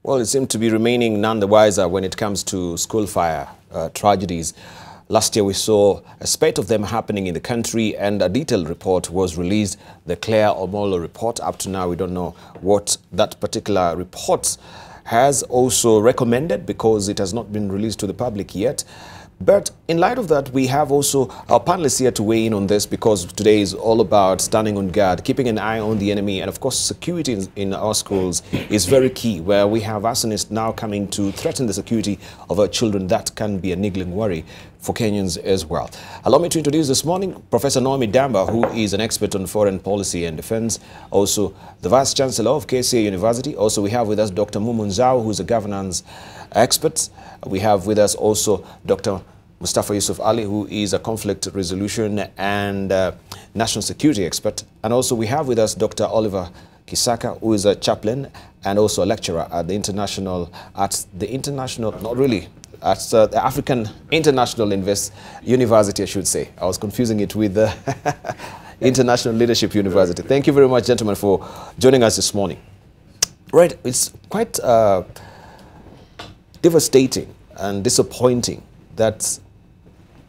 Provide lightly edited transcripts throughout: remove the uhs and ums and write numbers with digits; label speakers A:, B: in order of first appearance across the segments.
A: Well, it seemed to be remaining none the wiser when it comes to school fire tragedies. Last year we saw a spate of them happening in the country, and a detailed report was released, the Claire Omolo report. Up to now we don't know what that particular report has also recommended, because it has not been released to the public yet. But in light of that, we have also our panelists here to weigh in on this, because today is all about standing on guard, keeping an eye on the enemy. And of course, security in our schools is very key, where we have arsonists now coming to threaten the security of our children. That can be a niggling worry for Kenyans as well. Allow me to introduce this morning Professor Noah Midamba, who is an expert on foreign policy and defense, also the Vice Chancellor of KCA University. Also, we have with us Dr. Mumo Nzau, who's a governance expert. We have with us also Dr. Mustafa Yusuf Ali, who is a conflict resolution and national security expert. And also we have with us Dr. Oliver Kisaka, who is a chaplain and also a lecturer at the the African International University, I should say. I was confusing it with the International Leadership University. Thank you very much, gentlemen, for joining us this morning. Right, it's quite devastating and disappointing that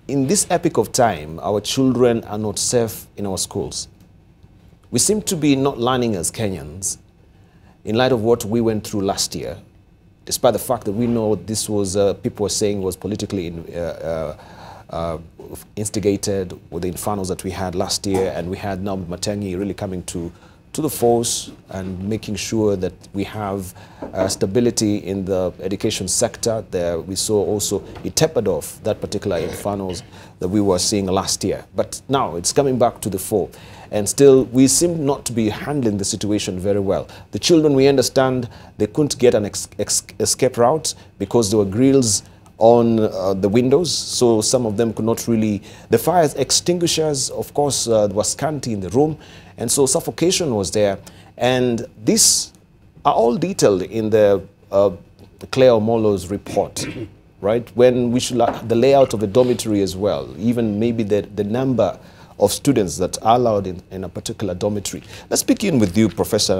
A: in this epoch of time, our children are not safe in our schools. We seem to be not learning as Kenyans in light of what we went through last year, despite the fact that we know this was, people were saying was politically instigated with the infernos that we had last year, and we had now Matiang'i really coming to the force and making sure that we have stability in the education sector. There we saw also it tapered off that particular infernos that we were seeing last year. But now it's coming back to the fore. And still, we seem not to be handling the situation very well. The children, we understand, they couldn't get an escape route because there were grills on the windows, so some of them could not really. The fire extinguishers, of course, were scanty in the room, and so suffocation was there. And these are all detailed in the Claire Omolo's report, right? When we should the layout of the dormitory as well, even maybe the number of students that are allowed in a particular dormitory. Let's begin with you, Professor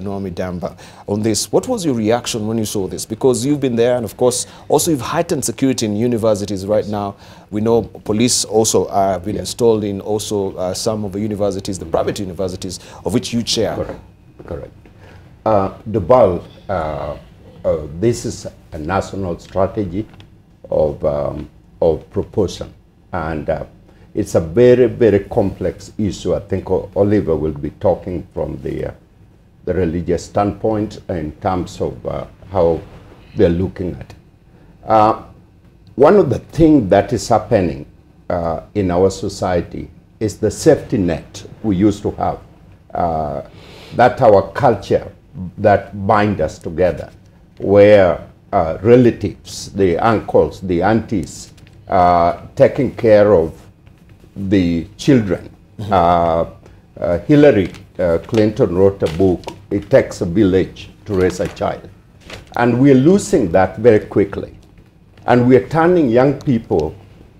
A: Noah Midamba, on this. What was your reaction when you saw this? Because you've been there, and of course, also you've heightened security in universities right now. We know police also have been installed in also some of the universities, the private universities, of which you chair.
B: Correct. Debarl, this is a national strategy of proportion, and it's a very, very complex issue. I think Oliver will be talking from the religious standpoint in terms of how they're looking at it. One of the things that is happening in our society is the safety net we used to have. That our culture that bind us together, where relatives, the uncles, the aunties, taking care of the children. Hillary Clinton wrote a book, It Takes a Village to Raise a Child. And we're losing that very quickly. And we're turning young people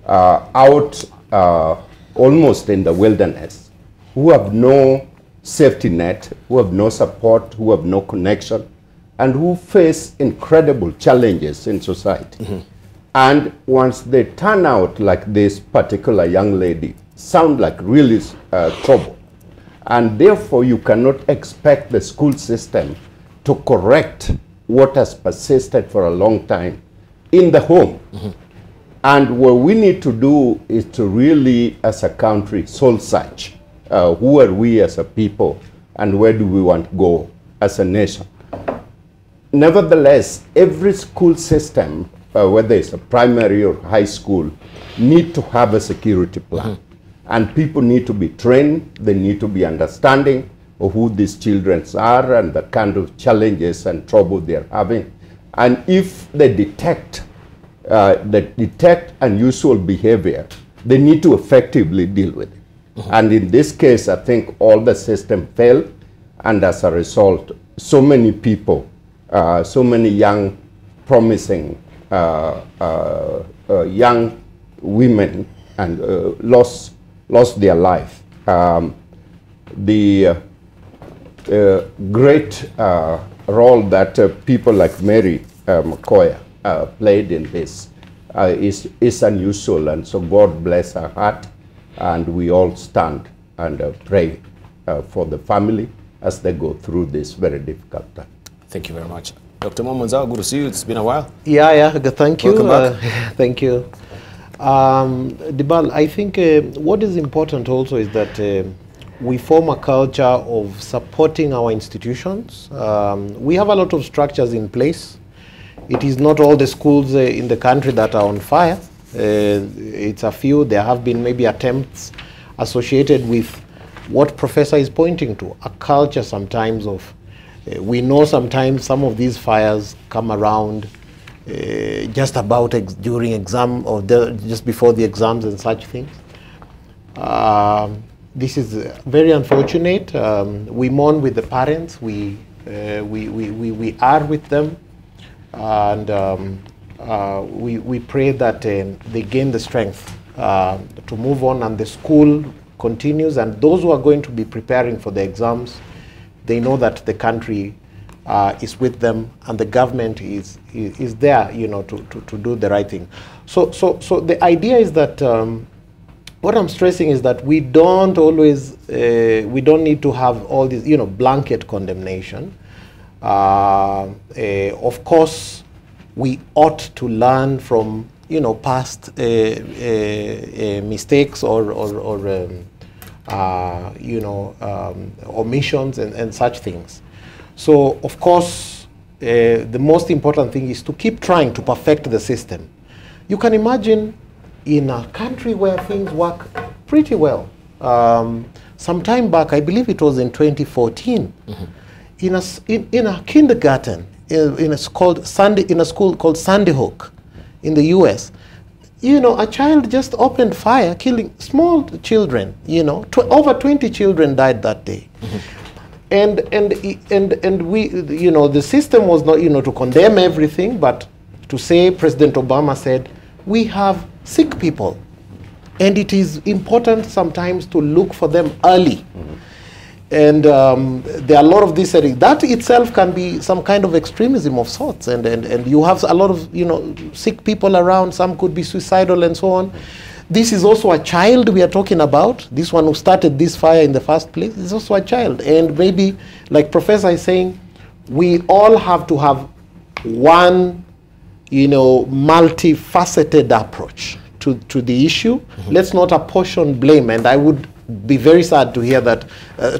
B: out almost in the wilderness, who have no safety net, who have no support, who have no connection, and who face incredible challenges in society. Mm-hmm. And once they turn out like this particular young lady, sound like really trouble. And therefore, you cannot expect the school system to correct what has persisted for a long time in the home. Mm-hmm. And what we need to do is to really, as a country, soul search. Who are we as a people, and where do we want to go as a nation? Nevertheless, every school system, whether it's a primary or high school, need to have a security plan. Mm-hmm. And people need to be trained, they need to be understanding of who these children are and the kind of challenges and trouble they're having. And if they detect unusual behavior, they need to effectively deal with it. Mm-hmm. And in this case, I think all the system failed, and as a result, so many people, so many young, promising young women and lost their life. The great role that people like Mary McCoy played in this is unusual, and so God bless her heart, and we all stand and pray for the family as they go through this very difficult time.
A: Thank you very much. Dr. Mumo Nzau, good to see you. It's been a while.
C: Yeah, thank you.
A: Welcome back.
C: Thank you. Debarl, I think what is important also is that we form a culture of supporting our institutions. We have a lot of structures in place. It is not all the schools in the country that are on fire. It's a few. There have been maybe attempts associated with what Professor is pointing to, a culture sometimes of, we know sometimes some of these fires come around just about during exam or just before the exams and such things. This is very unfortunate. We mourn with the parents. We are with them, and we pray that they gain the strength to move on, and the school continues. And those who are going to be preparing for the exams, they know that the country is with them, and the government is there, you know, to do the right thing. So the idea is that what I'm stressing is that we don't always we don't need to have all this, you know, blanket condemnation. Of course, we ought to learn from, you know, past mistakes or you know, omissions and such things. So, of course, the most important thing is to keep trying to perfect the system. You can imagine in a country where things work pretty well. Some time back, I believe it was in 2014, in a kindergarten, in a school called Sandy Hook in the US, you know, a child just opened fire, killing small children, you know, over 20 children died that day. And we, you know, the system was not, you know, to condemn everything, but to say, President Obama said, we have sick people, and it is important sometimes to look for them early. And there are a lot of this, that itself can be some kind of extremism of sorts, and you have a lot of, you know, sick people around, some could be suicidal and so on. This is also a child we are talking about. This one who started this fire in the first place is also a child. And maybe, like Professor is saying, we all have to have one, you know, multifaceted approach to the issue. Let's not apportion blame. And I would be very sad to hear that,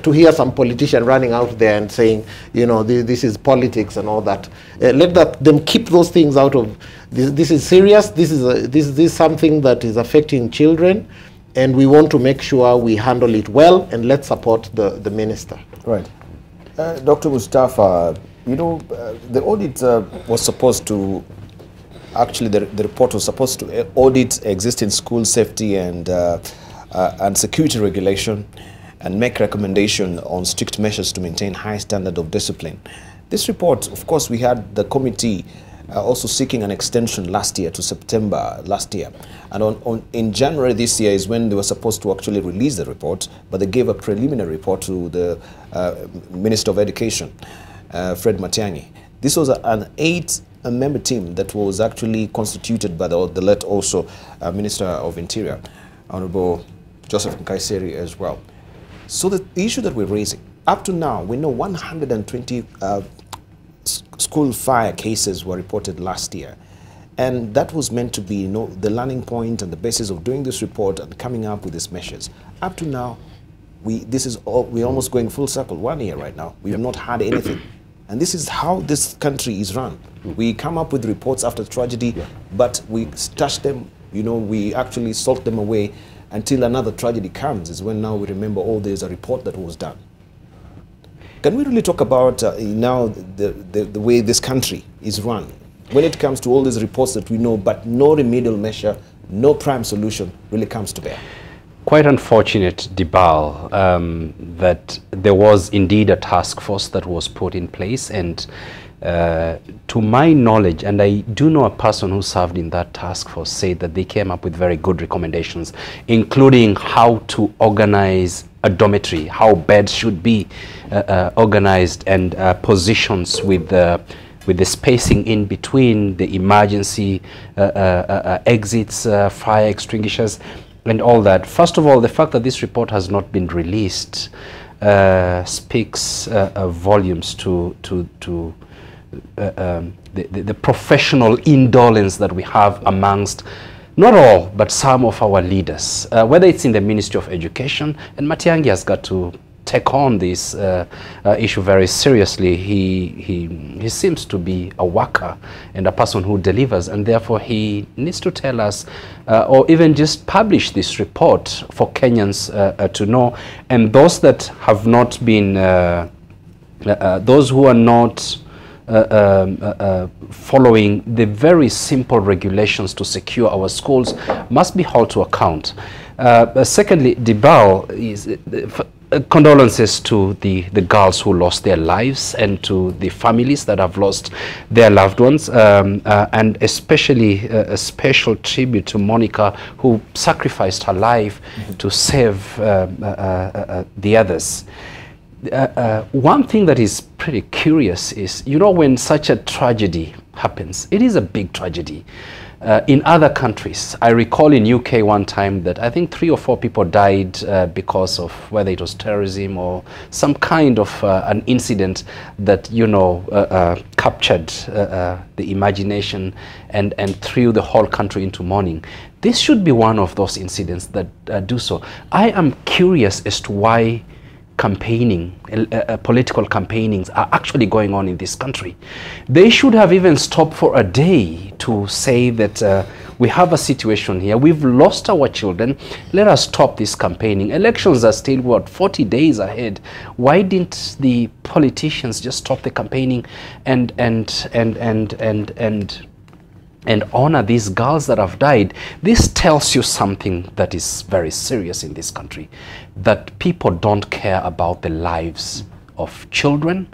C: to hear some politician running out there and saying, you know, this is politics and all that. Let them keep those things out of this. This is serious. This is something that is affecting children, and we want to make sure we handle it well, and let's support the minister.
A: Right. Dr. Mustafa, you know, the audit was supposed to, actually the report was supposed to audit existing school safety and security regulation and make recommendation on strict measures to maintain high standard of discipline. This report, of course, we had the committee also seeking an extension last year to September last year. And in January this year is when they were supposed to actually release the report, but they gave a preliminary report to the Minister of Education, Fred Matiang'i. This was an 8-member team that was actually constituted by the late also Minister of Interior, Honorable Joseph Nkaiseri as well. So the issue that we're raising, up to now, we know 120 school fire cases were reported last year. And that was meant to be, you know, the learning point and the basis of doing this report and coming up with these measures. Up to now, we're almost going full circle, 1 year right now. We have not had anything. And this is how this country is run. We come up with reports after tragedy, but we stash them, you know, we actually salt them away until another tragedy comes, is when now we remember, oh, there's a report that was done. Can we really talk about now the way this country is run when it comes to all these reports that we know, but no remedial measure, no prime solution really comes to bear?
D: Quite unfortunate, Debarl, that there was indeed a task force that was put in place, and To my knowledge, and I do know a person who served in that task force, said that they came up with very good recommendations, including how to organize a dormitory, how beds should be organized, and positions with the spacing in between, the emergency exits, fire extinguishers, and all that. First of all, the fact that this report has not been released speaks volumes to the professional indolence that we have amongst not all, but some of our leaders, whether it's in the Ministry of Education, and Matiang'i has got to take on this issue very seriously. He seems to be a worker and a person who delivers, and therefore he needs to tell us or even just publish this report for Kenyans to know. And those that have not been, those who are not following the very simple regulations to secure our schools must be held to account. Secondly, Debarl is condolences to the girls who lost their lives and to the families that have lost their loved ones, and especially a special tribute to Monica, who sacrificed her life to save the others. One thing that is pretty curious is, you know, when such a tragedy happens, it is a big tragedy. In other countries, I recall in UK one time that I think 3 or 4 people died because of whether it was terrorism or some kind of an incident that, you know, captured the imagination and threw the whole country into mourning. This should be one of those incidents that do so. I am curious as to why campaigning, political campaignings are actually going on in this country. They should have even stopped for a day to say that we have a situation here, we've lost our children, let us stop this campaigning. Elections are still, what, 40 days ahead. Why didn't the politicians just stop the campaigning and honor these girls that have died? This tells you something that is very serious in this country, that people don't care about the lives of children,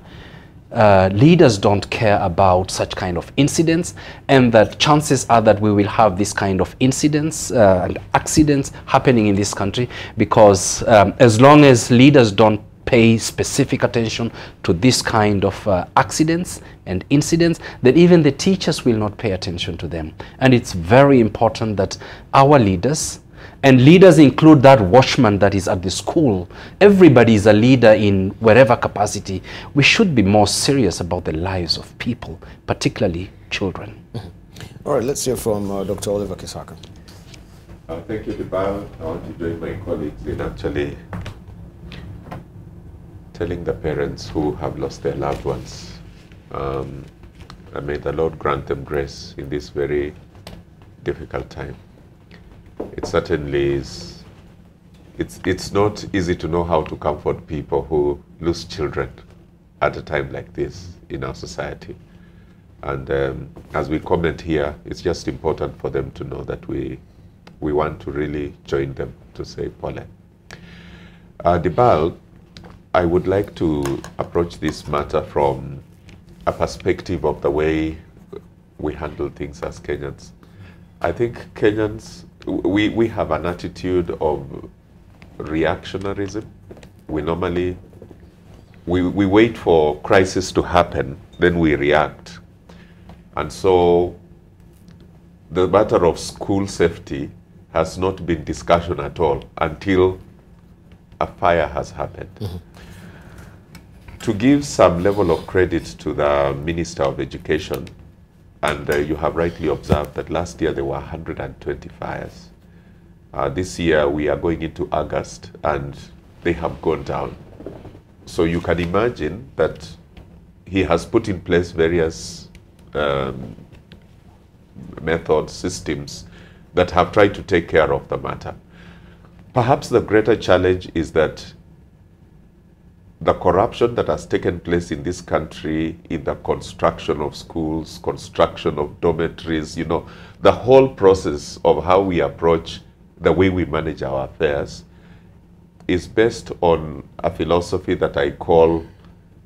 D: leaders don't care about such kind of incidents, and that chances are that we will have this kind of incidents and accidents happening in this country, because as long as leaders don't pay specific attention to this kind of accidents and incidents, that even the teachers will not pay attention to them. And it's very important that our leaders, and leaders include that watchman that is at the school, everybody is a leader in wherever capacity, we should be more serious about the lives of people, particularly children.
A: All right, let's hear from Dr. Oliver Kisaka.
E: Thank you, Debarl. I want to join my colleagues in actually telling the parents who have lost their loved ones, and may the Lord grant them grace in this very difficult time. It certainly is, it's not easy to know how to comfort people who lose children at a time like this in our society. And as we comment here, it's just important for them to know that we want to really join them to say Pole. Debarl, I would like to approach this matter from a perspective of the way we handle things as Kenyans. I think Kenyans, we have an attitude of reactionarism. We normally, we wait for crisis to happen, then we react. And so the matter of school safety has not been discussion at all until a fire has happened. Mm-hmm. To give some level of credit to the Minister of Education, and you have rightly observed that last year there were 120 fires. This year we are going into August and they have gone down. So you can imagine that he has put in place various methods, systems that have tried to take care of the matter. Perhaps the greater challenge is that the corruption that has taken place in this country in the construction of schools, construction of dormitories, you know, the whole process of how we approach the way we manage our affairs is based on a philosophy that I call,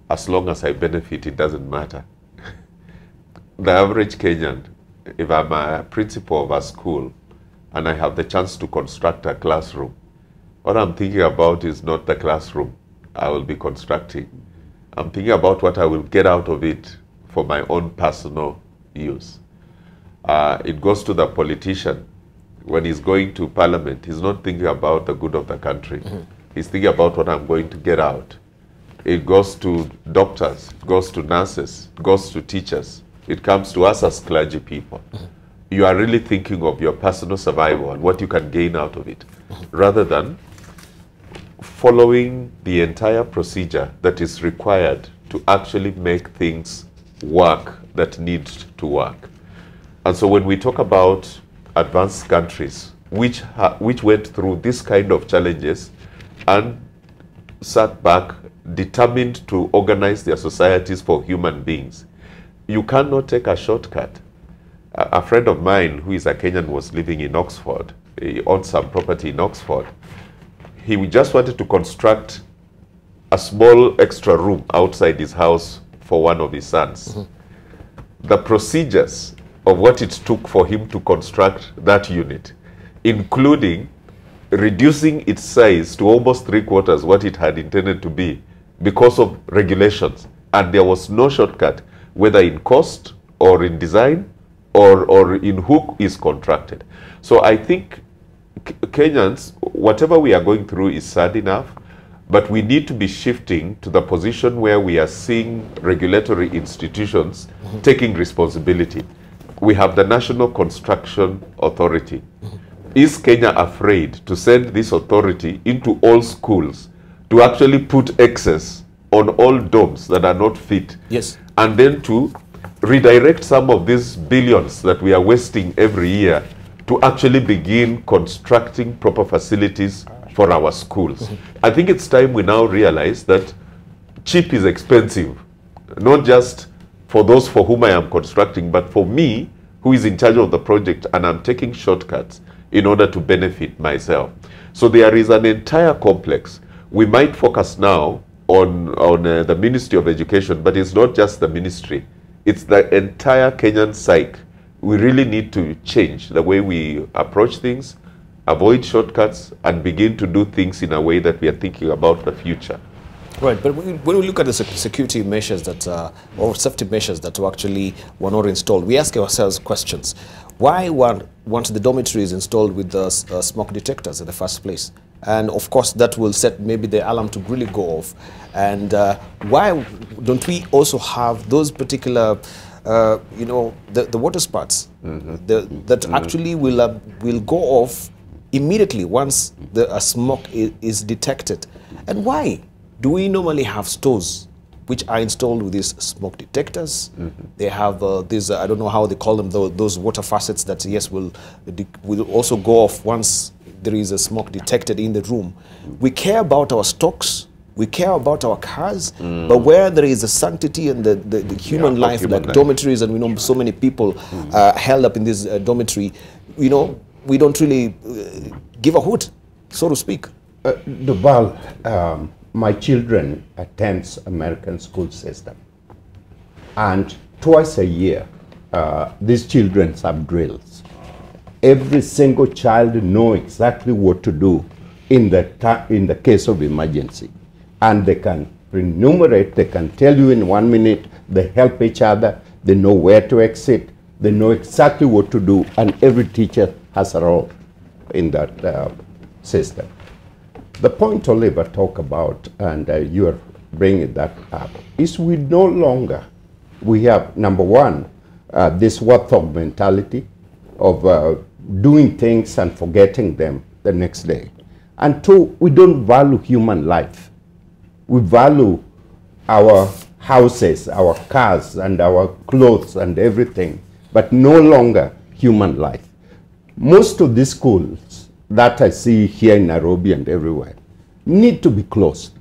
E: as long as I benefit, it doesn't matter. the average Kenyan, if I'm a principal of a school and I have the chance to construct a classroom, what I'm thinking about is not the classroom I will be constructing. I'm thinking about what I will get out of it for my own personal use. It goes to the politician. When he's going to parliament, he's not thinking about the good of the country. He's thinking about what I'm going to get out. It goes to doctors, it goes to nurses, it goes to teachers. It comes to us as clergy people. You are really thinking of your personal survival and what you can gain out of it, rather than following the entire procedure that is required to actually make things work that need to work. And so when we talk about advanced countries which went through this kind of challenges and sat back determined to organize their societies for human beings, you cannot take a shortcut. A friend of mine who is a Kenyan was living in Oxford. He owned some property in Oxford. He just wanted to construct a small extra room outside his house for one of his sons. The procedures of what it took for him to construct that unit, including reducing its size to almost 3/4 what it had intended to be because of regulations. And there was no shortcut, whether in cost or in design or in who is contracted. So I think Kenyans, whatever we are going through is sad enough, but we need to be shifting to the position where we are seeing regulatory institutions taking responsibility. We have the National Construction Authority. Is Kenya afraid to send this authority into all schools to actually put excess on all domes that are not fit?
A: Yes.
E: And then to redirect some of these billions that we are wasting every year to actually begin constructing proper facilities for our schools. I think it's time we now realize that cheap is expensive, not just for those for whom I am constructing, but for me, who is in charge of the project, and I'm taking shortcuts in order to benefit myself. So there is an entire complex. We might focus now on the Ministry of Education, but it's not just the ministry. It's the entire Kenyan psyche. We really need to change the way we approach things, avoid shortcuts, and begin to do things in a way that we are thinking about the future.
A: Right, but when we look at the security measures that, or safety measures that actually were not installed, we ask ourselves questions. Why weren't the dormitories installed with the smoke detectors in the first place? And of course, that will set maybe the alarm to really go off. And why don't we also have those particular, you know, the water spouts that actually will go off immediately once the smoke is detected? And why do we normally have stores which are installed with these smoke detectors? They have these, I don't know how they call them, those water faucets that, yes, will also go off once there is a smoke detected in the room. We care about our stocks, we care about our cars, but where there is a sanctity and the human life, like dormitories, and we know so many people held up in this dormitory, you know, we don't really give a hoot, so to speak.
B: Debarl, my children attend American school system, and twice a year, these children have drills. Every single child knows exactly what to do in the case of emergency, and they can enumerate. They can tell you in 1 minute. They help each other. They know where to exit. They know exactly what to do, and every teacher has a role in that system. The point Oliver talked about, and you are bringing that up, is we no longer, we have, number one, this warthog mentality of doing things and forgetting them the next day. And two, we don't value human life. We value our houses, our cars, and our clothes and everything, but no longer human life. Most of these schools that I see here in Nairobi and everywhere need to be closed.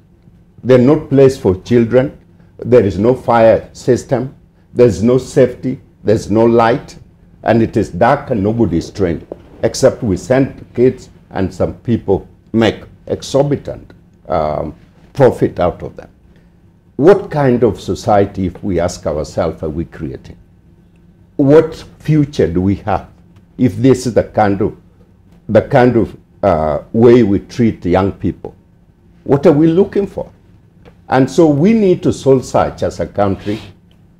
B: They're not placed for children. There is no fire system. There's no safety. There's no light. And it is dark and nobody is trained, except we send kids and some people make exorbitant profit out of them. What kind of society, if we ask ourselves, are we creating? what future do we have if this is the kind of way we treat young people? What are we looking for? And so we need to soul search as a country,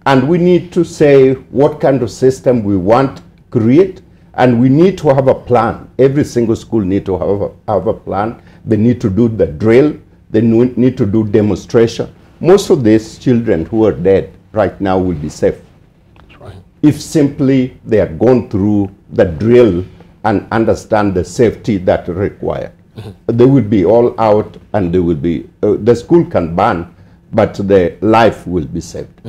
B: and we need to say what kind of system we want to create, and we need to have a plan. Every single school need to have a plan. They need to do the drill. They need to do demonstration. Most of these children who are dead right now will be safe.
A: That's right.
B: If simply they are gone through the drill and understand the safety that are required. They will be all out, and they will be, the school can burn, but the life will be saved.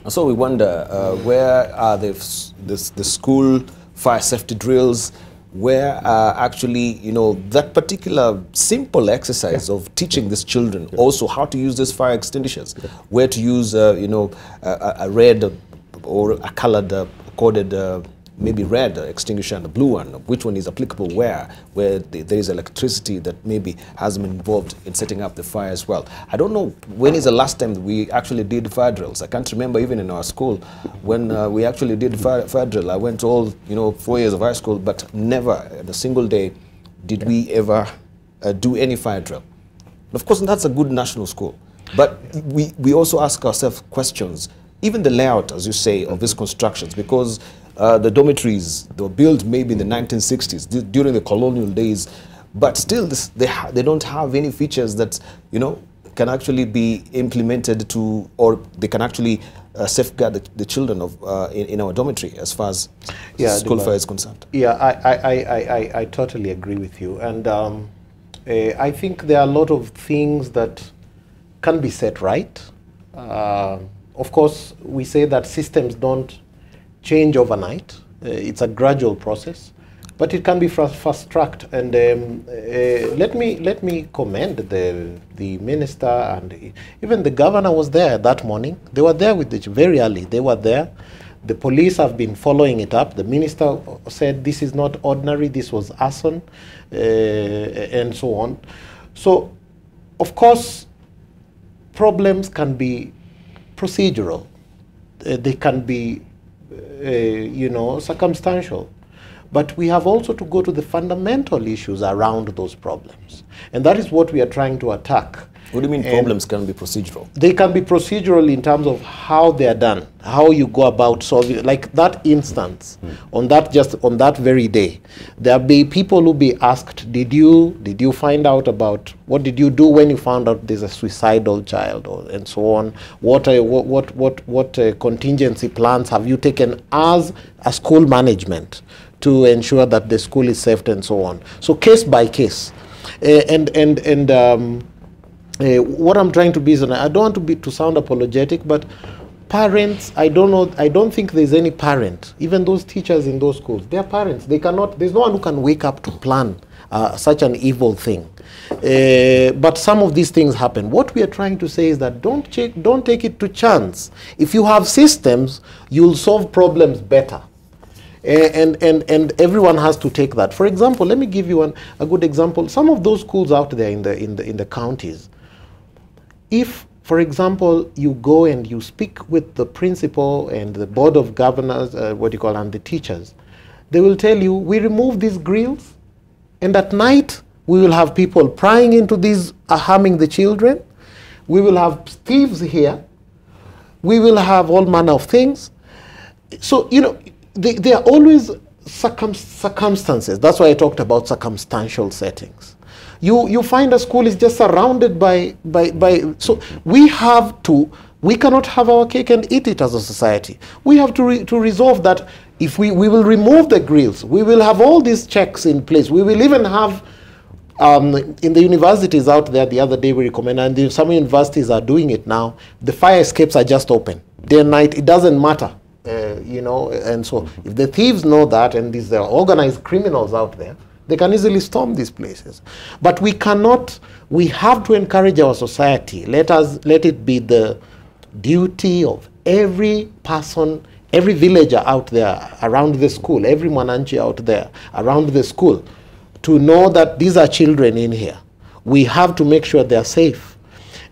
A: So we wonder, where are the school fire safety drills? Where are actually, you know, that particular simple exercise of teaching these children also how to use these fire extinguishers, where to use, you know, a red or a colored, coded, maybe red extinguisher and a blue one, which one is applicable where there is electricity that maybe has been involved in setting up the fire as well. I don't know when is the last time we actually did fire drills. I can't remember even in our school when we actually did fire drill. I went to all, you know, 4 years of high school, but never in a single day did we ever do any fire drill. Of course, that's a good national school, but we also ask ourselves questions, even the layout, as you say, of these constructions, because the dormitories, they were built maybe in the 1960s, during the colonial days, but still they don't have any features that, you know, can actually be implemented to, or they can actually safeguard the children of in our dormitory as far as school fire is concerned.
C: Yeah, I totally agree with you, and I think there are a lot of things that can be set right. Of course, we say that systems don't change overnight. It's a gradual process, but it can be fast-tracked. And let me commend the minister, and even the governor was there that morning. They were there with very early. They were there. The police have been following it up. The minister said this is not ordinary. This was arson, and so on. So, of course, problems can be procedural. They can be you know, circumstantial. But we have also to go to the fundamental issues around those problems. And that is what we are trying to attack.
A: What do you mean problems can be procedural?
C: They can be procedural in terms of how they are done, how you go about solving. Like that instance, on that very day, there will be people who be asked, did you find out about, what did you do when you found out there's a suicidal child, and so on? What contingency plans have you taken as a school management to ensure that the school is safe, and so on? So case by case, what I'm trying to be is, I don't want to sound apologetic, but parents, I don't think there's any parent, even those teachers in those schools, they're parents. They cannot, there's no one who can wake up to plan such an evil thing. But some of these things happen. What we are trying to say is that don't take it to chance. If you have systems, you'll solve problems better. And everyone has to take that. For example, let me give you a good example. Some of those schools out there in the counties, if, for example, you go and you speak with the principal and the board of governors, and the teachers, they will tell you, we remove these grills, and at night we will have people prying into these, harming the children. We will have thieves here. We will have all manner of things. So, you know, there are always circumstances. That's why I talked about circumstantial settings. You find a school is just surrounded by so we cannot have our cake and eat it as a society. We have to resolve that. If we will remove the grills, we will have all these checks in place. We will even have in the universities out there, the other day we recommend, and some universities are doing it now, the fire escapes are just open. Day and night, it doesn't matter. You know, and so if the thieves know that, and these are organized criminals out there, they can easily storm these places. But we cannot, we have to encourage our society. Let it be the duty of every person, every villager out there around the school, every Mwananchi out there around the school, to know that these are children in here. We have to make sure they're safe.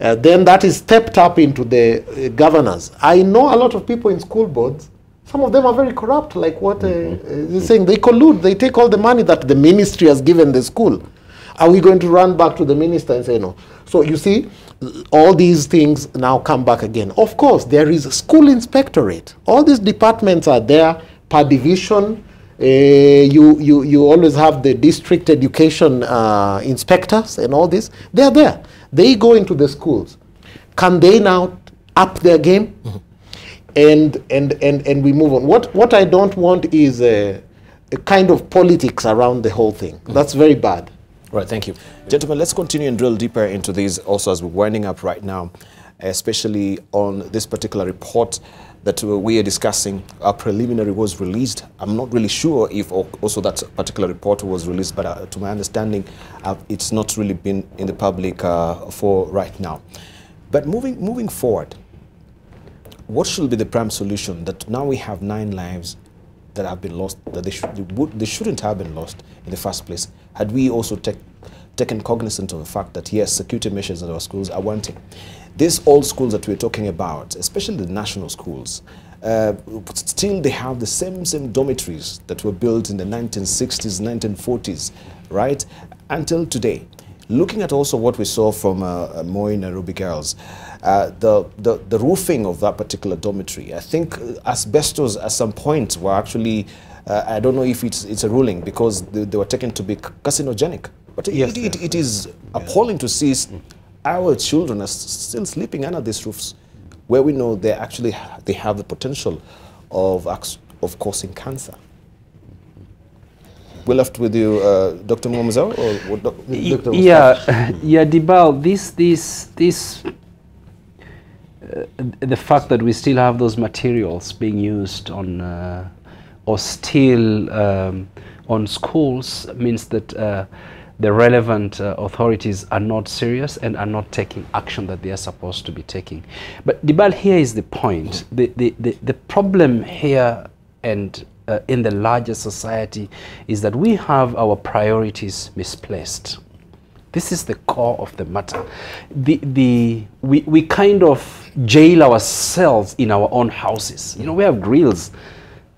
C: Then that is stepped up into the governors. I know a lot of people in school boards, Some of them are very corrupt, like what they're saying. They collude. They take all the money that the ministry has given the school. Are we going to run back to the minister and say no? So you see, all these things now come back again. Of course, there is a school inspectorate. All these departments are there per division. You always have the district education inspectors and all this. They're there. They go into the schools. Can they now up their game? And we move on. What I don't want is a kind of politics around the whole thing. That's very bad.
A: Right, thank you. Gentlemen, let's continue and drill deeper into these also as we're winding up right now, especially on this particular report that we are discussing. Our preliminary was released. I'm not really sure if also that particular report was released, but to my understanding, it's not really been in the public for right now. But moving forward, what should be the prime solution? That now we have 9 lives that have been lost, that they shouldn't have been lost in the first place. Had we also taken cognizance of the fact that, yes, security measures at our schools are wanting. These old schools that we're talking about, especially the national schools, still they have the same dormitories that were built in the 1960s, 1940s, right, until today. Looking at also what we saw from Moi Nairobi Girls, the roofing of that particular dormitory, I think asbestos at some point were actually, I don't know if it's a ruling because they were taken to be carcinogenic. But
C: Yes,
A: it is appalling to see our children are still sleeping under these roofs, where we know they have the potential of causing cancer. We're left with you, Dr. Mumo Nzau, or Dr. Mustafa?
D: Yeah, Debarl, the fact that we still have those materials being used on or still on schools means that the relevant authorities are not serious and are not taking action that they are supposed to be taking. But Debarl, here is the point. The problem here and in the larger society is that we have our priorities misplaced. This is the core of the matter. We kind of jail ourselves in our own houses. You know, we have grills.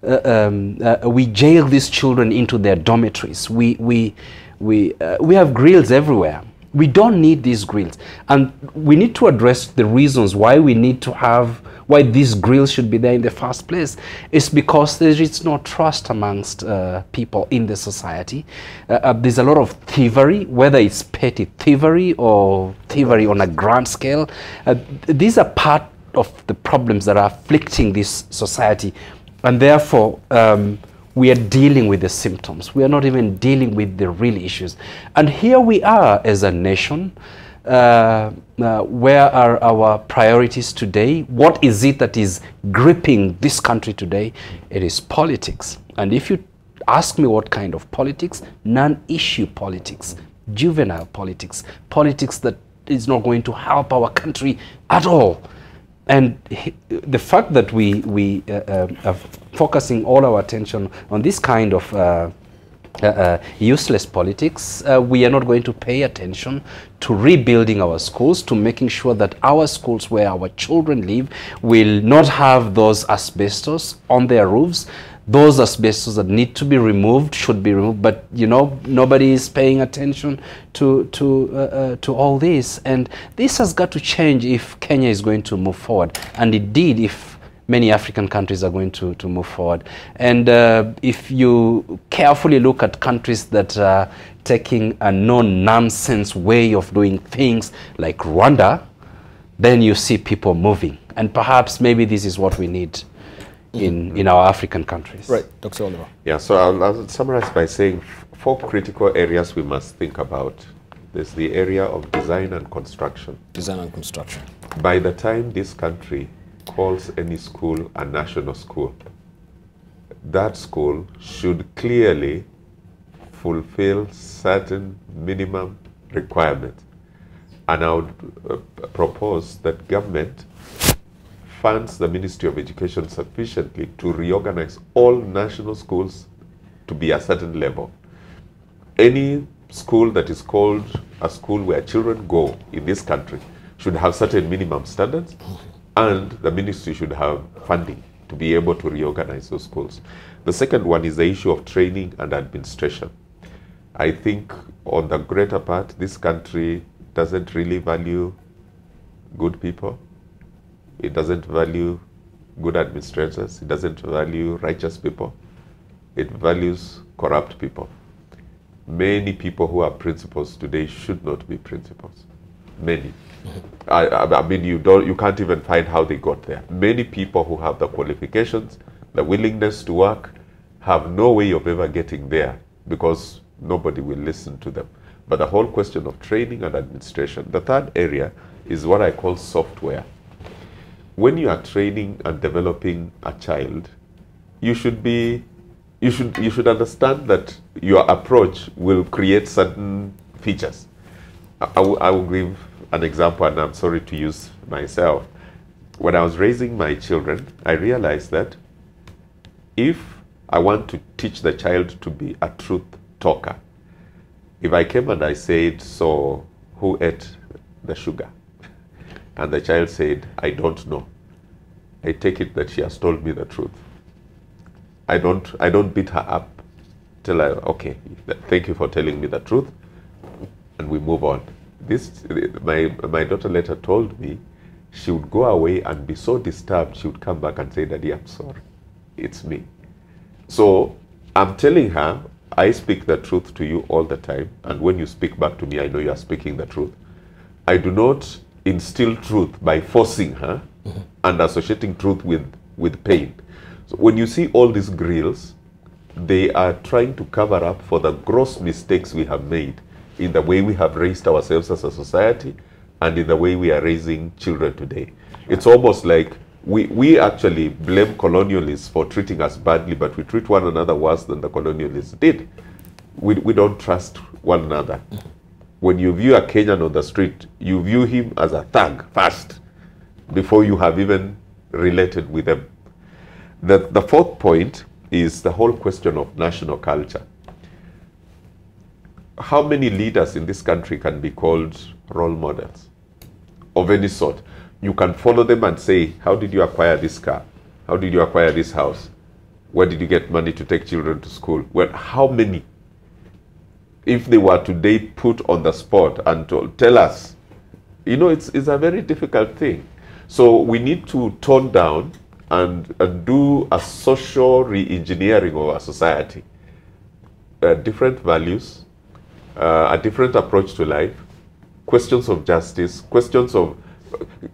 D: We jail these children into their dormitories. We have grills everywhere. We don't need these grills, and we need to address the reasons why we need to have, why these grills should be there in the first place. It's because there is no trust amongst people in the society. There's a lot of thievery, whether it's petty thievery or thievery on a grand scale. These are part of the problems that are afflicting this society, and therefore we are dealing with the symptoms. We are not even dealing with the real issues. And here we are as a nation. Where are our priorities today? What is it that is gripping this country today? It is politics. And if you ask me what kind of politics, non-issue politics, juvenile politics, politics that is not going to help our country at all. And the fact that we are focusing all our attention on this kind of useless politics, we are not going to pay attention to rebuilding our schools, to making sure that our schools where our children live will not have those asbestos on their roofs. Those asbestos that need to be removed should be removed, but you know, nobody is paying attention to all this, and this has got to change if Kenya is going to move forward, and indeed if many African countries are going to move forward. And if you carefully look at countries that are taking a no-nonsense way of doing things like Rwanda, then you see people moving, and perhaps maybe this is what we need in our African countries.
A: Right, Dr. Oliver.
E: Yeah, so I'll summarize by saying 4 critical areas we must think about. There's the area of design and construction.
A: Design and construction.
E: By the time this country calls any school a national school, that school should clearly fulfill certain minimum requirements. And I would propose that government funds the Ministry of Education sufficiently to reorganize all national schools to be a certain level. Any school that is called a school where children go in this country should have certain minimum standards, and the ministry should have funding to be able to reorganize those schools. The second one is the issue of training and administration. I think on the greater part, this country doesn't really value good people. It doesn't value good administrators. It doesn't value righteous people. It values corrupt people. Many people who are principals today should not be principals. Many. I mean, you can't even find how they got there. Many people who have the qualifications, the willingness to work, have no way of ever getting there because nobody will listen to them. But the whole question of training and administration. The third area is what I call software. When you are training and developing a child, you should understand that your approach will create certain features. I will give an example, and I'm sorry to use myself. When I was raising my children, I realized that if I want to teach the child to be a truth talker, if I came and I said, so who ate the sugar? And the child said, I don't know. I take it that she has told me the truth. I don't beat her up till okay, thank you for telling me the truth, and we move on. My daughter later told me she would go away and be so disturbed, she would come back and say, Daddy, I'm sorry, it's me. So I'm telling her, I speak the truth to you all the time, and when you speak back to me, I know you are speaking the truth. I do not instill truth by forcing her and associating truth with pain. So when you see all these grills, they are trying to cover up for the gross mistakes we have made in the way we have raised ourselves as a society and in the way we are raising children today. It's almost like we actually blame colonialists for treating us badly, but we treat one another worse than the colonialists did. We don't trust one another. When you view a Kenyan on the street, you view him as a thug first, before you have even related with them. The fourth point is the whole question of national culture. How many leaders in this country can be called role models of any sort? You can follow them and say, how did you acquire this car? How did you acquire this house? Where did you get money to take children to school? Well, how many? If they were today put on the spot and tell us, you know, it's a very difficult thing. So we need to tone down and do a social re-engineering of our society. Different values, a different approach to life, questions of justice, questions of...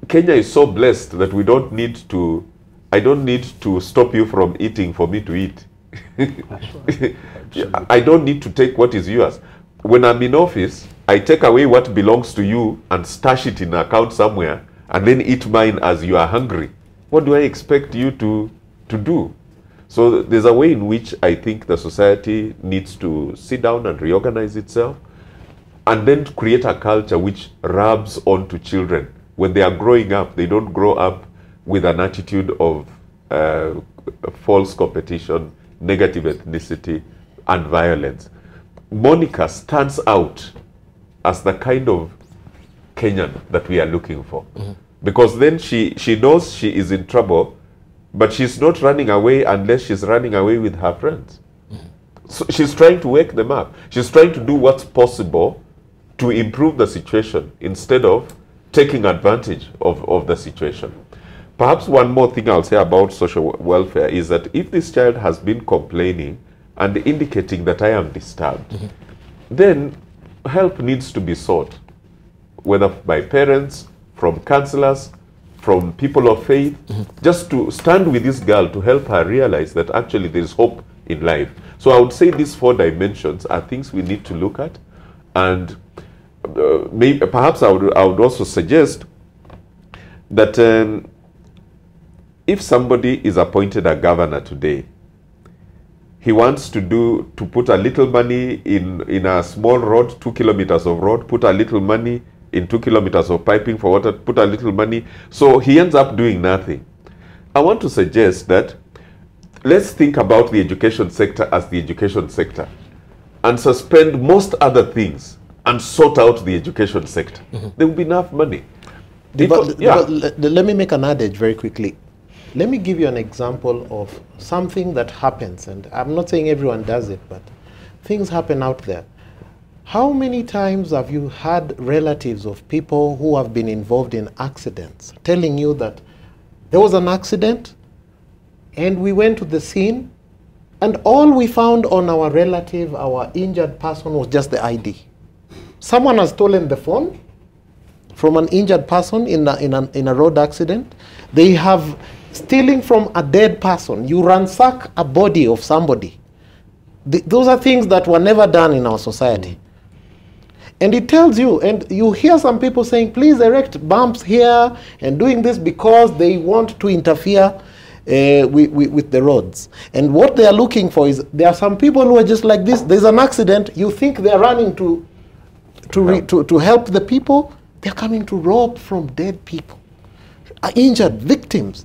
E: Kenya is so blessed that we don't need to... I don't need to stop you from eating for me to eat. I don't need to take what is yours. When I'm in office, I take away what belongs to you and stash it in an account somewhere and then eat mine as you are hungry. What do I expect you to do? So there's a way in which I think the society needs to sit down and reorganize itself and then create a culture which rubs onto children. When they are growing up, they don't grow up with an attitude of false competition, negative ethnicity, and violence. Monica stands out as the kind of Kenyan that we are looking for. Because then she knows she is in trouble, but she's not running away unless she's running away with her friends. So she's trying to wake them up. She's trying to do what's possible to improve the situation instead of taking advantage of the situation. Perhaps one more thing I'll say about social welfare is that if this child has been complaining and indicating that I am disturbed, then help needs to be sought, whether by parents, from counselors, from people of faith, just to stand with this girl to help her realize that actually there is hope in life. So I would say these 4 dimensions are things we need to look at, and perhaps I would also suggest that if somebody is appointed a governor today, he wants to put a little money in a small road, 2 kilometers of road, put a little money in 2 kilometers of piping for water, put a little money, so he ends up doing nothing. I want to suggest that let's think about the education sector as the education sector and suspend most other things and sort out the education sector. There will be enough money.
C: Let me make an adage very quickly. Let me give you an example of something that happens, and I'm not saying everyone does it, but things happen out there. How many times have you had relatives of people who have been involved in accidents telling you that there was an accident and we went to the scene and all we found on our relative, our injured person, was just the ID? Someone has stolen the phone from an injured person in a road accident. They have stealing from a dead person. You ransack a body of somebody. Those are things that were never done in our society. And it tells you, and you hear some people saying, please erect bumps here and doing this because they want to interfere with the roads. And what they are looking for is, there are some people who are just like this. There's an accident. You think they're running to help the people. They're coming to rob from dead people, injured victims.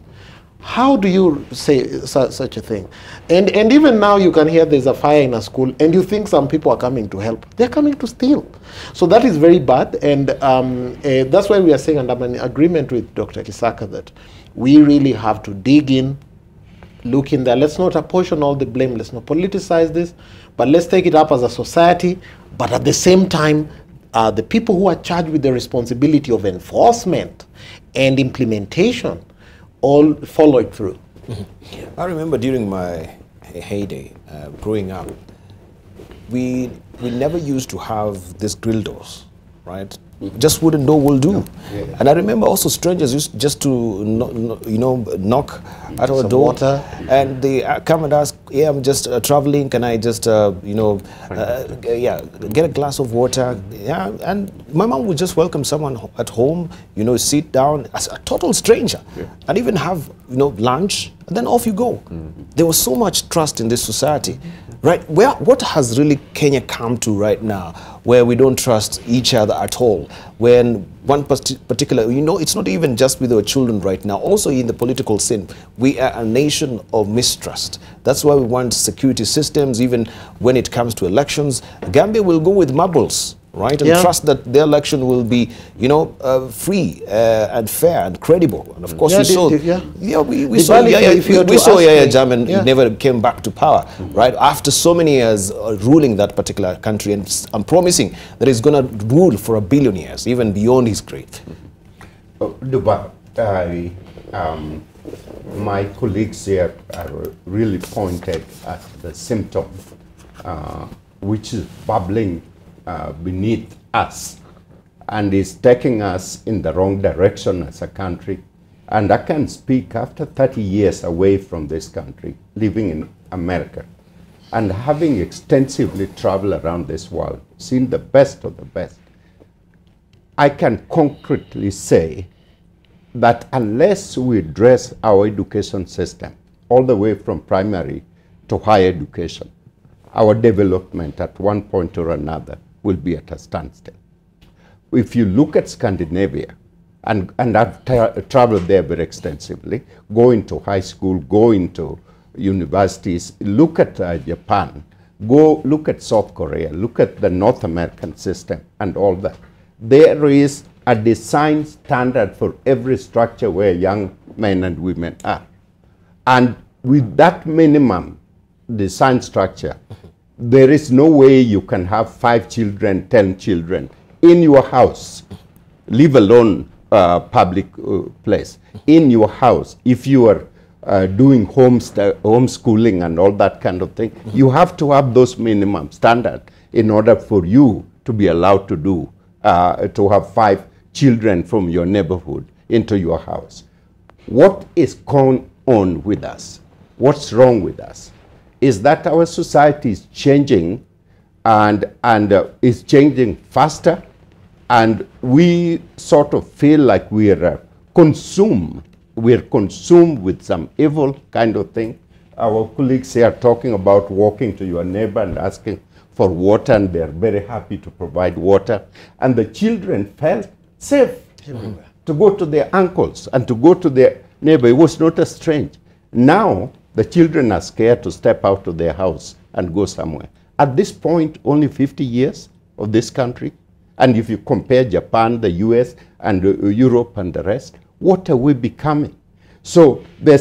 C: How do you say such a thing? And even now you can hear there's a fire in a school and you think some people are coming to help. They're coming to steal. So that is very bad, and that's why we are saying, and I'm in agreement with Dr. Kisaka, that we really have to dig in, look in there. Let's not apportion all the blame. Let's not politicize this, but let's take it up as a society. But at the same time, the people who are charged with the responsibility of enforcement and implementation all follow it through.
A: I remember during my heyday, growing up, we never used to have these grill doors, right? Just wooden door will do. And I remember also strangers used just to knock at our door,
C: water.
A: And they come and ask, yeah, I'm just traveling, can I just get a glass of water? Yeah, and my mom would just welcome someone at home, sit down as a total stranger, and even have lunch, and then off you go. There was so much trust in this society. Right, what has really Kenya come to right now, where we don't trust each other at all? When one particular, it's not even just with our children right now, also in the political scene, we are a nation of mistrust. That's why we want security systems, even when it comes to elections. Gambia will go with marbles, right, and trust that the election will be, free and fair and credible. And of course, we saw Yahya Jammeh never came back to power, right? After so many years ruling that particular country, and I'm promising that he's going to rule for 1 billion years, even beyond his grave.
B: Debarl, my colleagues here are really pointed at the symptom, which is bubbling beneath us and is taking us in the wrong direction as a country. And I can speak after 30 years away from this country, living in America, and having extensively traveled around this world, seen the best of the best. I can concretely say that unless we address our education system, all the way from primary to higher education, our development at one point or another will be at a standstill. If you look at Scandinavia, and I've traveled there very extensively, going to high school, going to universities, look at Japan, go look at South Korea, look at the North American system and all that. There is a design standard for every structure where young men and women are. And with that minimum design structure, there is no way you can have 5 children, 10 children in your house, leave alone public place. In your house, if you are doing homeschooling and all that kind of thing, you have to have those minimum standards in order for you to be allowed to have 5 children from your neighborhood into your house. What is going on with us? What's wrong with us? Is that our society is changing and is changing faster, and we sort of feel like we are consumed with some evil kind of thing. Our colleagues here are talking about walking to your neighbor and asking for water, and they're very happy to provide water. And the children felt safe to go to their uncles and to go to their neighbor. It was not a strange. Now, the children are scared to step out of their house and go somewhere. At this point, only 50 years of this country. And if you compare Japan, the US, and Europe and the rest, what are we becoming? So there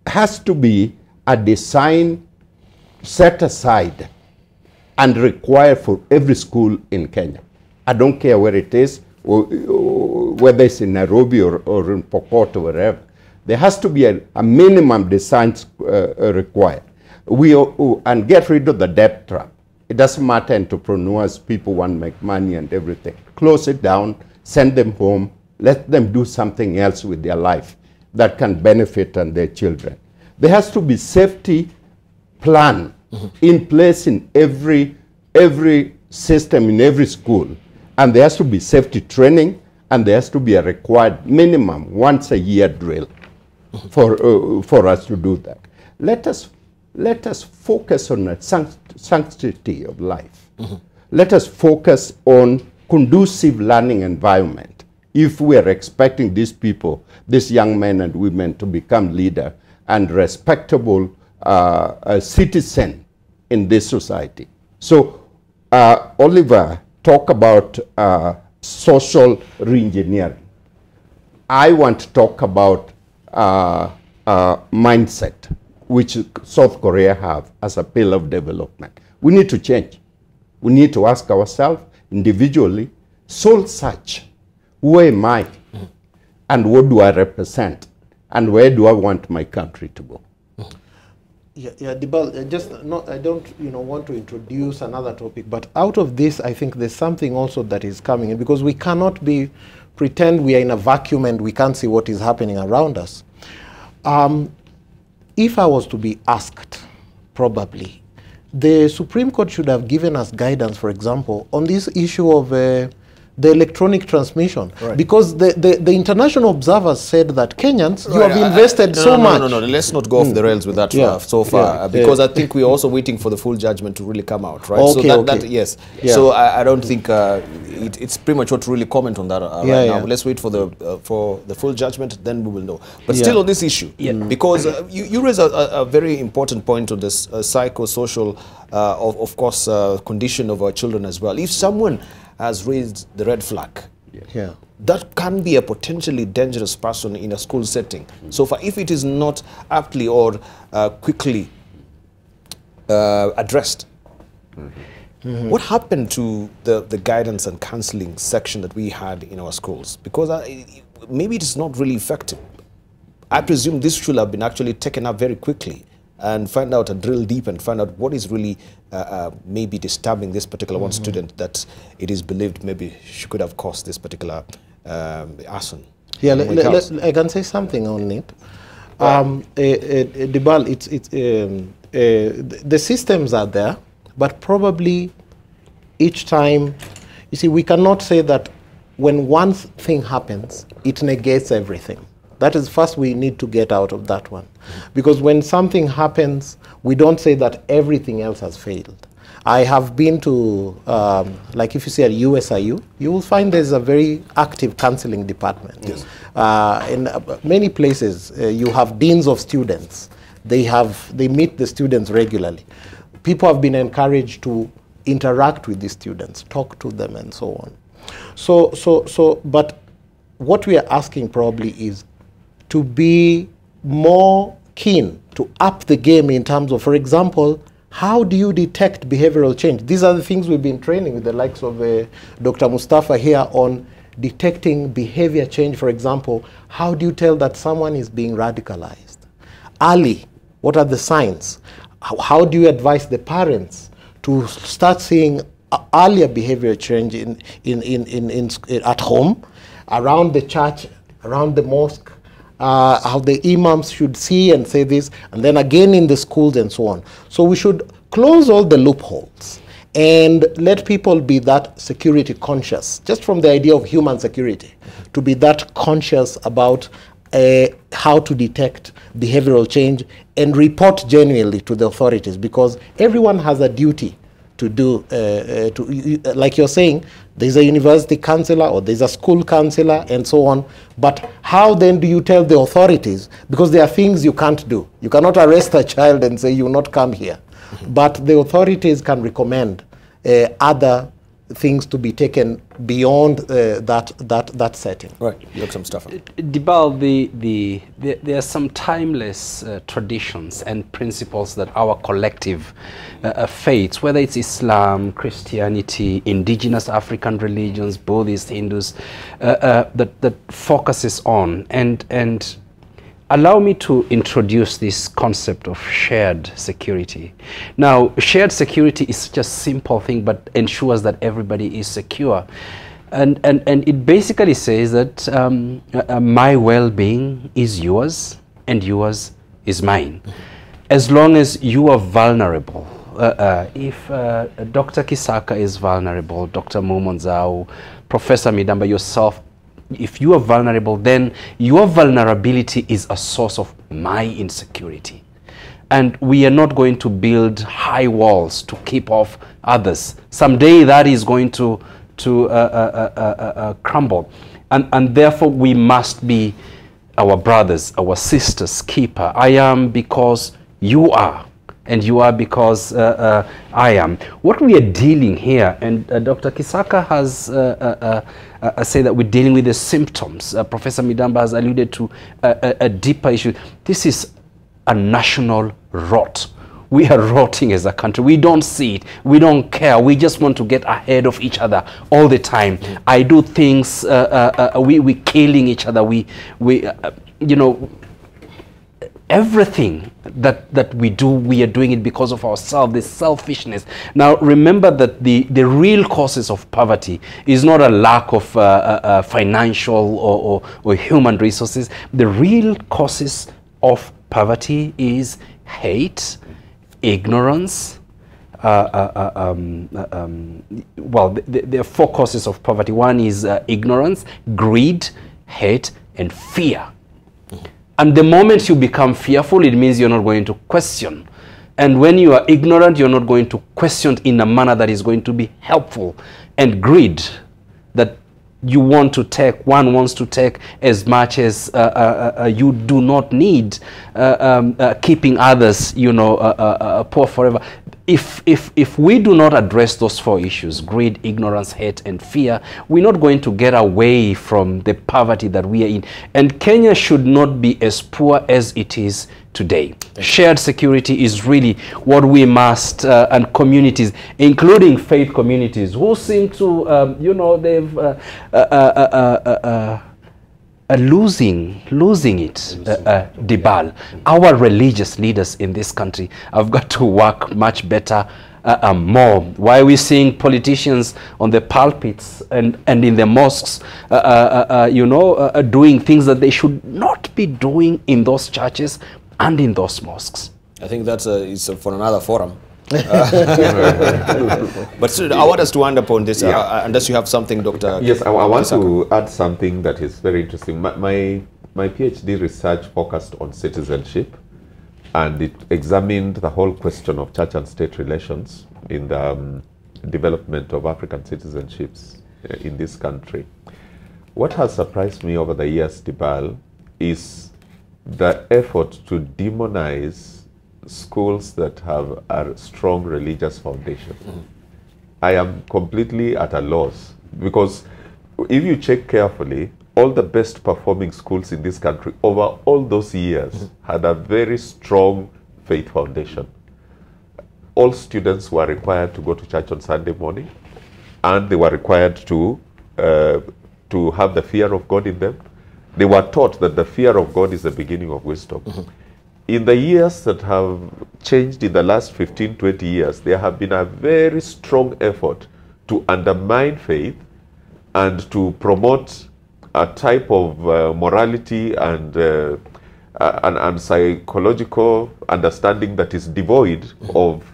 B: has to be a design set aside and required for every school in Kenya. I don't care where it is, or whether it's in Nairobi or in Pokot or wherever. There has to be a minimum design required. And get rid of the debt trap. It doesn't matter, entrepreneurs, people want to make money and everything. Close it down, send them home, let them do something else with their life that can benefit and their children. There has to be safety plan in place in every system, in every school. And there has to be safety training, and there has to be a required minimum once a year drill for us to do that. Let us focus on the sanctity of life. Let us focus on conducive learning environment. If we are expecting these people, these young men and women, to become leader and respectable citizen in this society. So, Oliver, talk about social reengineering. I want to talk about mindset, which South Korea have as a pillar of development. We need to change. We need to ask ourselves individually, soul search, who am I? And what do I represent? And where do I want my country to go?
C: Yeah, Debarl, I don't want to introduce another topic, but out of this, I think there's something also that is coming in, because we cannot pretend we are in a vacuum and we can't see what is happening around us. If I was to be asked, probably, the Supreme Court should have given us guidance, for example, on this issue of the electronic transmission. Right. Because the international observers said that Kenyans, you have invested so much.
A: No, let's not go off the rails with that so far, because I think we're also waiting for the full judgment to really come out, right?
C: Okay,
A: so yes. Yeah. So I don't think it's premature to really comment on that right now. Let's wait for the full judgment, then we will know. But still on this issue, because you raise a very important point on this psychosocial, of course, condition of our children as well. If someone has raised the red flag, that can be a potentially dangerous person in a school setting. So far, if it is not aptly or quickly addressed, what happened to the guidance and counseling section that we had in our schools? Because maybe it is not really effective. I presume this should have been actually taken up very quickly and find out and drill deep and find out what is really maybe disturbing this particular one student that it is believed maybe she could have caused this particular arson.
C: Yeah, I can say something on it. Debarl, the systems are there, but probably each time, you see, we cannot say that when one thing happens, it negates everything. That is first we need to get out of that one. Because when something happens, we don't say that everything else has failed. I have been to, like if you see at USIU, you will find there's a very active counseling department. Yes. In many places, you have deans of students. They meet the students regularly. People have been encouraged to interact with the students, talk to them and so on. But what we are asking probably is to be more keen, to up the game in terms of, for example, how do you detect behavioral change? These are the things we've been training with the likes of Dr. Mustafa here on detecting behavior change. For example, how do you tell that someone is being radicalized? Early, what are the signs? How do you advise the parents to start seeing earlier behavior change at home, around the church, around the mosque? How the imams should see and say this, and then again in the schools and so on. So we should close all the loopholes and let people be that security conscious, just from the idea of human security, to be that conscious about how to detect behavioral change and report genuinely to the authorities, because everyone has a duty to do, like you're saying, there's a university counselor or there's a school counselor and so on. But how then do you tell the authorities? Because there are things you can't do. You cannot arrest a child and say you will not come here. But the authorities can recommend other things to be taken beyond that setting.
A: Right, Dr. Mustafa.
D: Debarl, there are some timeless traditions and principles that our collective faiths, whether it's Islam, Christianity, indigenous African religions, Buddhist, Hindus, that focuses on. And allow me to introduce this concept of shared security. Now, shared security is such a simple thing, but ensures that everybody is secure. And it basically says that my well-being is yours and yours is mine. As long as you are vulnerable, if Dr. Kisaka is vulnerable, Dr. Mumo Nzau, Professor Midamba, yourself, if you are vulnerable, then your vulnerability is a source of my insecurity. And we are not going to build high walls to keep off others. Someday that is going to crumble. And therefore we must be our brothers, our sisters' keeper. I am because you are, and you are because I am. What we are dealing here, and Dr. Kisaka has said that we're dealing with the symptoms. Professor Midamba has alluded to a deeper issue. This is a national rot. We are rotting as a country. We don't see it. We don't care. We just want to get ahead of each other all the time. I do things, we're killing each other. We you know, everything that we do, we are doing it because of ourselves, the selfishness. Now, remember that the real causes of poverty is not a lack of financial or human resources. The real causes of poverty is hate, ignorance. Well, there are four causes of poverty. One is ignorance, greed, hate, and fear. And the moment you become fearful, it means you're not going to question. And when you are ignorant, you're not going to question in a manner that is going to be helpful. And greed, that you want to take, one wants to take as much as you do not need, keeping others, you know, poor forever. If we do not address those four issues, greed, ignorance, hate, and fear, we're not going to get away from the poverty that we are in. And Kenya should not be as poor as it is today. Shared security is really what we must, and communities, including faith communities, who seem to, you know, they've losing it, Debarl. Our religious leaders in this country have got to work much better, more. Why are we seeing politicians on the pulpits and in the mosques, you know, doing things that they should not be doing in those churches and in those mosques?
A: I think that's it's for another forum. But still, I want us to end upon this, unless you have something, Dr.
E: Yes, I want to add something that is very interesting. My PhD research focused on citizenship, and it examined the whole question of church and state relations in the development of African citizenships in this country. What has surprised me over the years, Debarl, is the effort to demonize schools that have a strong religious foundation. I am completely at a loss, because if you check carefully, all the best performing schools in this country over all those years had a very strong faith foundation. All students were required to go to church on Sunday morning, and they were required to have the fear of God in them. They were taught that the fear of God is the beginning of wisdom. In the years that have changed in the last 15, 20 years, there have been a very strong effort to undermine faith and to promote a type of morality and psychological understanding that is devoid of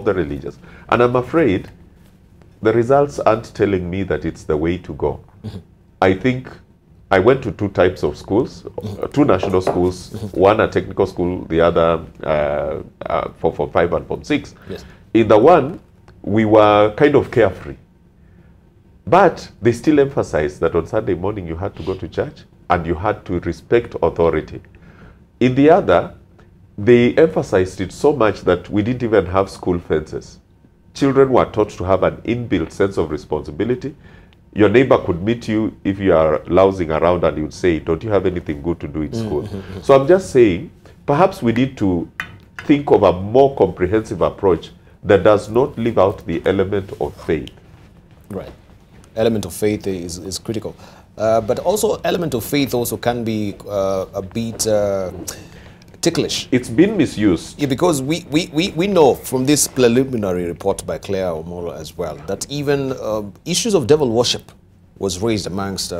E: the religious. And I'm afraid the results aren't telling me that it's the way to go. I think I went to two types of schools, two national schools, one a technical school, the other for 5 and Form 6.
A: Yes.
E: In the one, we were kind of carefree. But they still emphasized that on Sunday morning you had to go to church and you had to respect authority. In the other, they emphasized it so much that we didn't even have school fences. children were taught to have an inbuilt sense of responsibility. Your neighbor could meet you if you are lounging around and you'd say, don't you have anything good to do in school? So I'm just saying, perhaps we need to think of a more comprehensive approach that does not leave out the element of faith.
A: Right. Element of faith is critical. But also element of faith also can be a bit ticklish.
E: It's been misused.
A: Yeah, because we know from this preliminary report by Claire Omolo as well that even issues of devil worship was raised amongst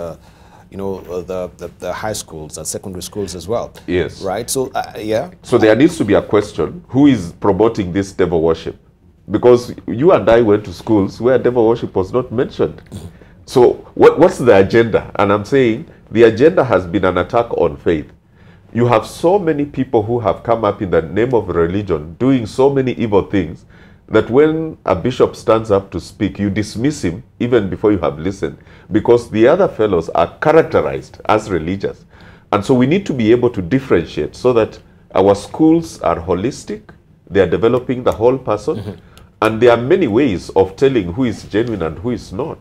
A: you know, the high schools and secondary schools as well.
E: Yes.
A: Right? So, yeah.
E: So there needs to be a question, who is promoting this devil worship? Because you and I went to schools where devil worship was not mentioned. So what's the agenda? And I'm saying the agenda has been an attack on faith. You have so many people who have come up in the name of religion doing so many evil things that when a bishop stands up to speak, you dismiss him even before you have listened, because the other fellows are characterized as religious. And so we need to be able to differentiate so that our schools are holistic, they are developing the whole person, and there are many ways of telling who is genuine and who is not.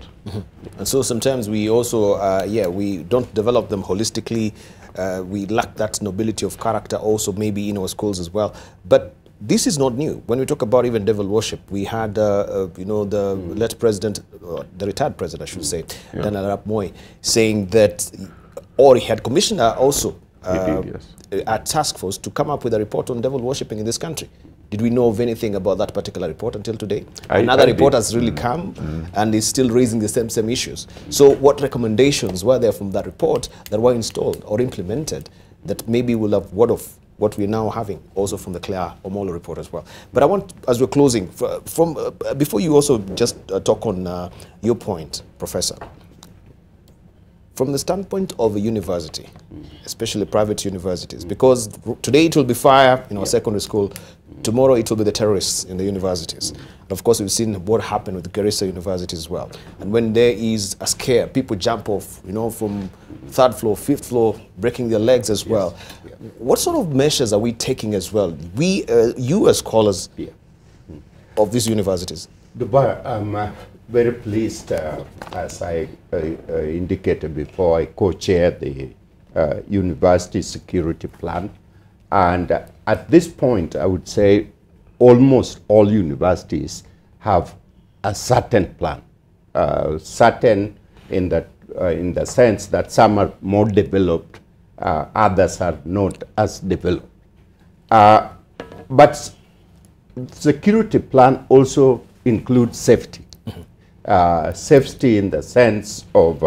A: And so sometimes we also, yeah, we don't develop them holistically. We lack that nobility of character also maybe in our schools as well. But this is not new. When we talk about even devil worship, we had, you know, the late president, the retired president, I should say, Dan Arap Moi, saying that, or he had commissioned also a task force to come up with a report on devil worshipping in this country. Did we know of anything about that particular report until today? Another report has really come and is still raising the same issues. So what recommendations were there from that report that were installed or implemented that maybe will have word of what we're now having also from the Claire Omolo report as well? But I want, as we're closing, before you also just talk on your point, Professor, from the standpoint of a university, especially private universities, because today it will be fire in our secondary school, tomorrow it will be the terrorists in the universities. And of course, we've seen what happened with Garissa University as well. And when there is a scare, people jump off, you know, from third floor, fifth floor, breaking their legs as well. What sort of measures are we taking as well? We, you as scholars of these universities?
B: Debarl, I'm very pleased, as I indicated before, I co-chair the university security plan. And at this point, I would say almost all universities have a certain plan, certain in the sense that some are more developed, others are not as developed. But security plan also includes safety. Safety in the sense of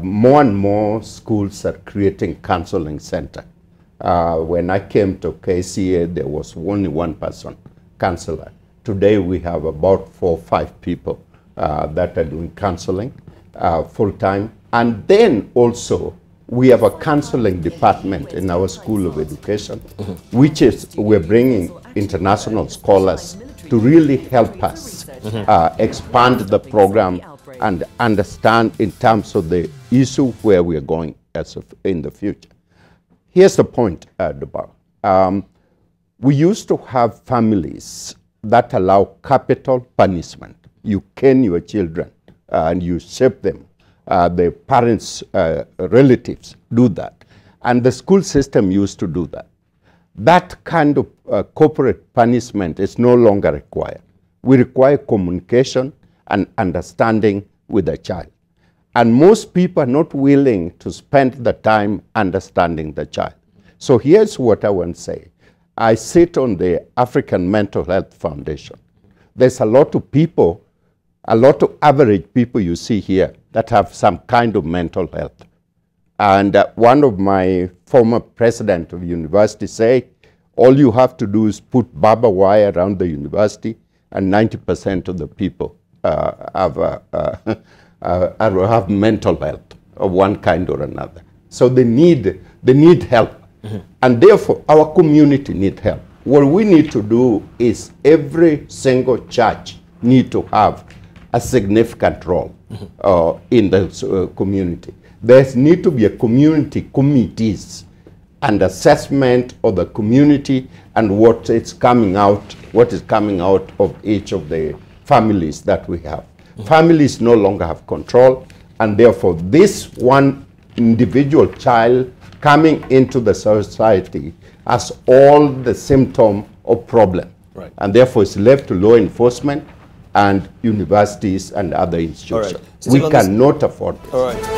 B: more and more schools are creating counseling center. When I came to KCA, there was only one person, counselor. Today we have about 4 or 5 people that are doing counseling full time. And then also we have a counseling department in our School of Education, which is, we're bringing international scholars to really help us expand the program and understand in terms of the issue where we are going in the future. Here's the point, Debarl. We used to have families that allow capital punishment. You cane your children and you shape them. The parents, relatives do that. And the school system used to do that. That kind of corporate punishment is no longer required. We require communication and understanding with the child. And most people are not willing to spend the time understanding the child. So here's what I want to say. I sit on the African Mental Health Foundation. There's a lot of people, a lot of average people you see here that have some kind of mental health. And one of my former president of university say, all you have to do is put barbed wire around the university and 90% of the people have mental health of one kind or another. So they need help. And therefore, our community needs help. What we need to do is every single church need to have a significant role in the community. There need to be a community committees and assessment of the community and what is coming out of each of the families that we have. Families no longer have control, and therefore this one individual child coming into the society has all the symptom of problem.
A: Right.
B: And therefore it's left to law enforcement and universities and other institutions.
A: All right.
B: We cannot afford this.
A: All right.